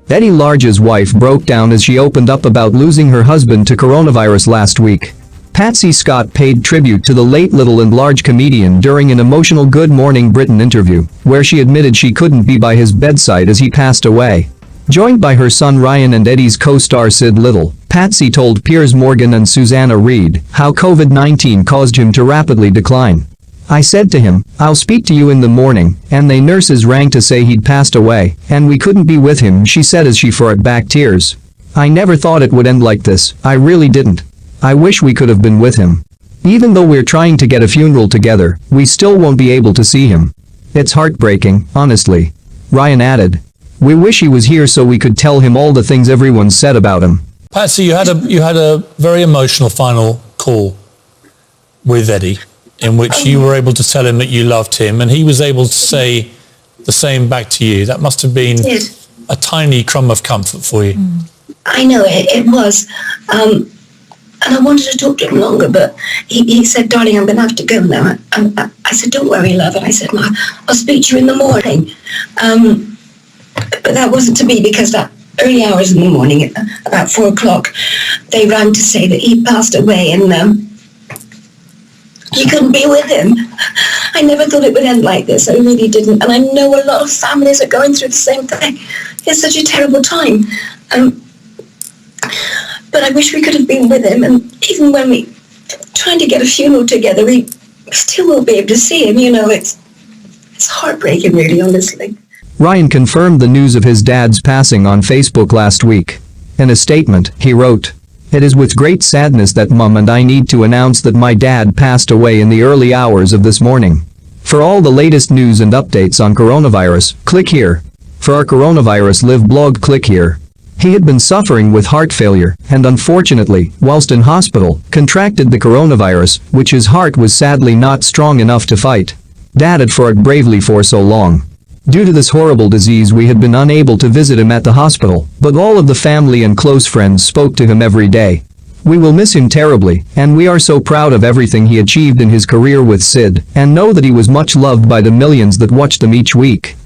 Eddie Large's wife broke down as she opened up about losing her husband to coronavirus last week. Patsy Scott paid tribute to the late Little and Large comedian during an emotional Good Morning Britain interview, where she admitted she couldn't be by his bedside as he passed away. Joined by her son Ryan and Eddie's co-star Sid Little, Patsy told Piers Morgan and Susanna Reid how COVID-19 caused him to rapidly decline. "I said to him, I'll speak to you in the morning, and the nurses rang to say he'd passed away, and we couldn't be with him," she said as she fought back tears. "I never thought it would end like this, I really didn't. I wish we could have been with him. Even though we're trying to get a funeral together, we still won't be able to see him. It's heartbreaking, honestly." Ryan added, "We wish he was here so we could tell him all the things everyone said about him." Patsy, you had a very emotional final call with Eddie, in which you were able to tell him that you loved him, and he was able to say the same back to you. That must have been a tiny crumb of comfort for you. I know it was. And I wanted to talk to him longer, but he said, "Darling, I'm going to have to go now." I said, "Don't worry, love." And I said, "No, I'll speak to you in the morning." But that wasn't to be, because that early hours in the morning, about 4 o'clock, they rang to say that he passed away, and he couldn't be with him. I never thought it would end like this. I really didn't. And I know a lot of families are going through the same thing. It's such a terrible time. But I wish we could have been with him. And even when we trying to get a funeral together, we still won't be able to see him. You know, it's heartbreaking, really, honestly. Ryan confirmed the news of his dad's passing on Facebook last week. In a statement, he wrote, "It is with great sadness that Mum and I need to announce that my dad passed away in the early hours of this morning. For all the latest news and updates on coronavirus, click here. For our Coronavirus Live blog, click here." He had been suffering with heart failure, and unfortunately, whilst in hospital, contracted the coronavirus, which his heart was sadly not strong enough to fight. Dad had fought bravely for so long. Due to this horrible disease, we had been unable to visit him at the hospital, but all of the family and close friends spoke to him every day. "We will miss him terribly, and we are so proud of everything he achieved in his career with Sid, and know that he was much loved by the millions that watched them each week."